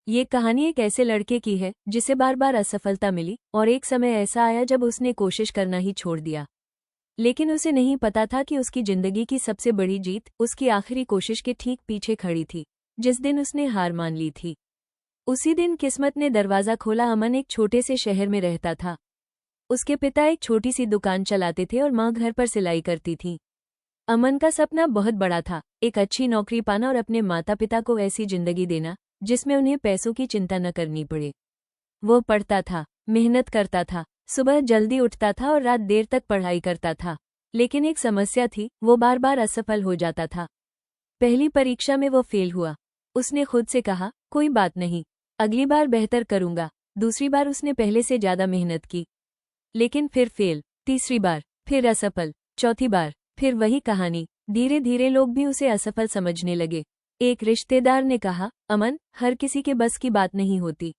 ये कहानी एक ऐसे लड़के की है जिसे बार बार असफलता मिली और एक समय ऐसा आया जब उसने कोशिश करना ही छोड़ दिया। लेकिन उसे नहीं पता था कि उसकी जिंदगी की सबसे बड़ी जीत उसकी आखिरी कोशिश के ठीक पीछे खड़ी थी, जिस दिन उसने हार मान ली थी। उसी दिन किस्मत ने दरवाजा खोला। अमन एक छोटे से शहर में रहता था। उसके पिता एक छोटी सी दुकान चलाते थे और माँ घर पर सिलाई करती थी। अमन का सपना बहुत बड़ा था, एक अच्छी नौकरी पाना और अपने माता पिता को ऐसी जिंदगी देना जिसमें उन्हें पैसों की चिंता न करनी पड़े। वो पढ़ता था, मेहनत करता था, सुबह जल्दी उठता था और रात देर तक पढ़ाई करता था। लेकिन एक समस्या थी, वो बार बार असफल हो जाता था। पहली परीक्षा में वो फेल हुआ। उसने खुद से कहा, कोई बात नहीं, अगली बार बेहतर करूंगा। दूसरी बार उसने पहले से ज्यादा मेहनत की, लेकिन फिर फेल। तीसरी बार फिर असफल। चौथी बार फिर वही कहानी। धीरे धीरे लोग भी उसे असफल समझने लगे। एक रिश्तेदार ने कहा, अमन, हर किसी के बस की बात नहीं होती,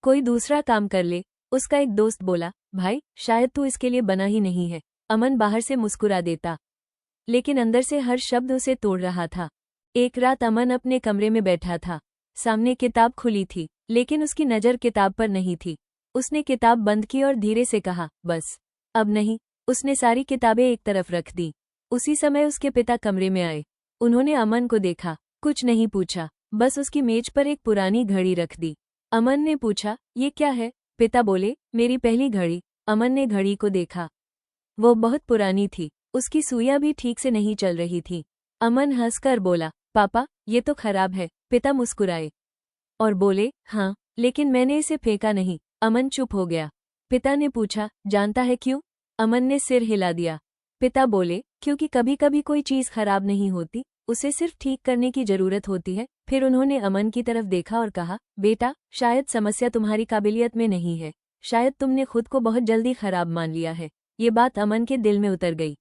कोई दूसरा काम कर ले। उसका एक दोस्त बोला, भाई, शायद तू इसके लिए बना ही नहीं है। अमन बाहर से मुस्कुरा देता, लेकिन अंदर से हर शब्द उसे तोड़ रहा था। एक रात अमन अपने कमरे में बैठा था। सामने किताब खुली थी, लेकिन उसकी नज़र किताब पर नहीं थी। उसने किताब बंद की और धीरे से कहा, बस, अब नहीं। उसने सारी किताबें एक तरफ रख दी। उसी समय उसके पिता कमरे में आए। उन्होंने अमन को देखा, कुछ नहीं पूछा, बस उसकी मेज पर एक पुरानी घड़ी रख दी। अमन ने पूछा, ये क्या है? पिता बोले, मेरी पहली घड़ी। अमन ने घड़ी को देखा। वो बहुत पुरानी थी, उसकी सुइयां भी ठीक से नहीं चल रही थी। अमन हंसकर बोला, पापा, ये तो खराब है। पिता मुस्कुराए और बोले, हाँ, लेकिन मैंने इसे फेंका नहीं। अमन चुप हो गया। पिता ने पूछा, जानता है क्यों? अमन ने सिर हिला दिया। पिता बोले, क्योंकि कभी कभी कोई चीज़ खराब नहीं होती, उसे सिर्फ ठीक करने की जरूरत होती है। फिर उन्होंने अमन की तरफ देखा और कहा, बेटा, शायद समस्या तुम्हारी काबिलियत में नहीं है, शायद तुमने खुद को बहुत जल्दी खराब मान लिया है। ये बात अमन के दिल में उतर गई।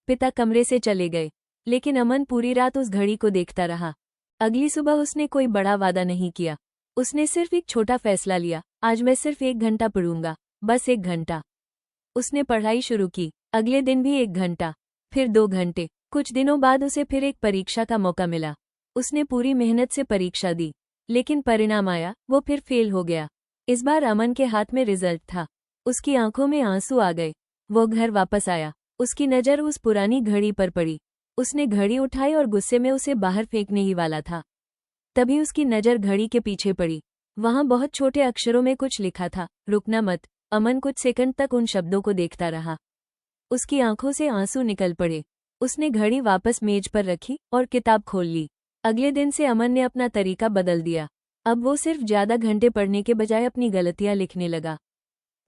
पिता कमरे से चले गए, लेकिन अमन पूरी रात उस घड़ी को देखता रहा। अगली सुबह उसने कोई बड़ा वादा नहीं किया। उसने सिर्फ एक छोटा फैसला लिया, आज मैं सिर्फ 1 घंटा पढ़ूंगा, बस 1 घंटा। उसने पढ़ाई शुरू की। अगले दिन भी 1 घंटा, फिर 2 घंटे। कुछ दिनों बाद उसे फिर एक परीक्षा का मौका मिला। उसने पूरी मेहनत से परीक्षा दी, लेकिन परिणाम आया, वो फिर फेल हो गया। इस बार अमन के हाथ में रिजल्ट था। उसकी आंखों में आंसू आ गए। वो घर वापस आया। उसकी नज़र उस पुरानी घड़ी पर पड़ी। उसने घड़ी उठाई और गुस्से में उसे बाहर फेंकने ही वाला था। तभी उसकी नज़र घड़ी के पीछे पड़ी। वहां बहुत छोटे अक्षरों में कुछ लिखा था, रुकना मत। अमन कुछ सेकंड तक उन शब्दों को देखता रहा। उसकी आंखों से आंसू निकल पड़े। उसने घड़ी वापस मेज पर रखी और किताब खोल ली। अगले दिन से अमन ने अपना तरीका बदल दिया। अब वो सिर्फ ज्यादा घंटे पढ़ने के बजाय अपनी गलतियां लिखने लगा।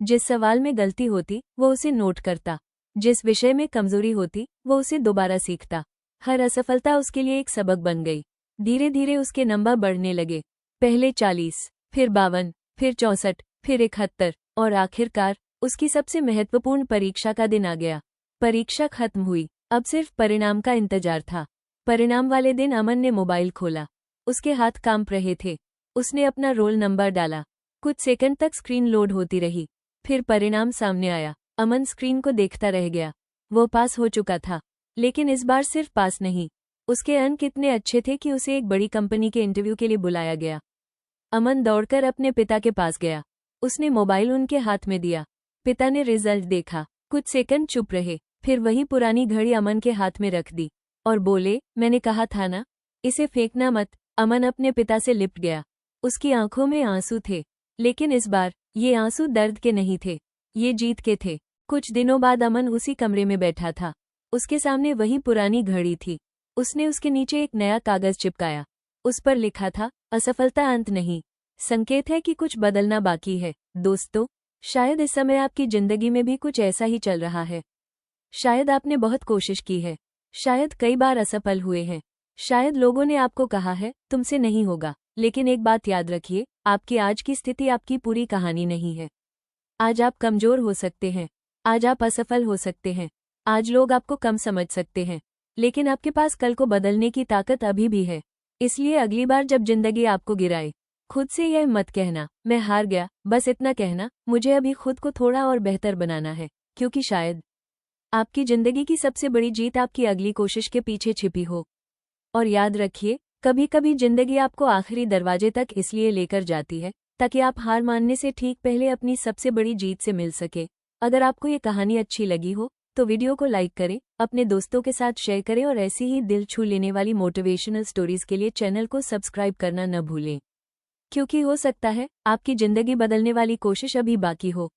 जिस सवाल में गलती होती वो उसे नोट करता, जिस विषय में कमजोरी होती वो उसे दोबारा सीखता। हर असफलता उसके लिए एक सबक बन गई। धीरे धीरे उसके नंबर बढ़ने लगे। पहले 40, फिर 52, फिर 64, फिर 71 और आखिरकार उसकी सबसे महत्वपूर्ण परीक्षा का दिन आ गया। परीक्षा खत्म हुई, अब सिर्फ परिणाम का इंतजार था। परिणाम वाले दिन अमन ने मोबाइल खोला। उसके हाथ कांप रहे थे। उसने अपना रोल नंबर डाला। कुछ सेकंड तक स्क्रीन लोड होती रही, फिर परिणाम सामने आया। अमन स्क्रीन को देखता रह गया। वो पास हो चुका था, लेकिन इस बार सिर्फ पास नहीं, उसके अंक इतने अच्छे थे कि उसे एक बड़ी कंपनी के इंटरव्यू के लिए बुलाया गया। अमन दौड़कर अपने पिता के पास गया। उसने मोबाइल उनके हाथ में दिया। पिता ने रिजल्ट देखा, कुछ सेकंड चुप रहे, फिर वही पुरानी घड़ी अमन के हाथ में रख दी और बोले, मैंने कहा था ना, इसे फेंकना मत। अमन अपने पिता से लिपट गया। उसकी आंखों में आंसू थे, लेकिन इस बार ये आंसू दर्द के नहीं थे, ये जीत के थे। कुछ दिनों बाद अमन उसी कमरे में बैठा था। उसके सामने वही पुरानी घड़ी थी। उसने उसके नीचे एक नया कागज चिपकाया। उस पर लिखा था, असफलता अंत नहीं, संकेत है कि कुछ बदलना बाकी है। दोस्तों, शायद इस समय आपकी जिंदगी में भी कुछ ऐसा ही चल रहा है। शायद आपने बहुत कोशिश की है, शायद कई बार असफल हुए हैं, शायद लोगों ने आपको कहा है तुमसे नहीं होगा, लेकिन एक बात याद रखिए, आपकी आज की स्थिति आपकी पूरी कहानी नहीं है। आज आप कमजोर हो सकते हैं, आज आप असफल हो सकते हैं, आज लोग आपको कम समझ सकते हैं, लेकिन आपके पास कल को बदलने की ताकत अभी भी है। इसलिए अगली बार जब जिंदगी आपको गिराए, खुद से यह मत कहना, मैं हार गया। बस इतना कहना, मुझे अभी खुद को थोड़ा और बेहतर बनाना है, क्योंकि शायद आपकी जिंदगी की सबसे बड़ी जीत आपकी अगली कोशिश के पीछे छिपी हो। और याद रखिए, कभी कभी जिंदगी आपको आखिरी दरवाजे तक इसलिए लेकर जाती है ताकि आप हार मानने से ठीक पहले अपनी सबसे बड़ी जीत से मिल सके। अगर आपको ये कहानी अच्छी लगी हो तो वीडियो को लाइक करें, अपने दोस्तों के साथ शेयर करें और ऐसी ही दिल छू लेने वाली मोटिवेशनल स्टोरीज के लिए चैनल को सब्सक्राइब करना न भूलें, क्योंकि हो सकता है आपकी जिंदगी बदलने वाली कोशिश अभी बाकी हो।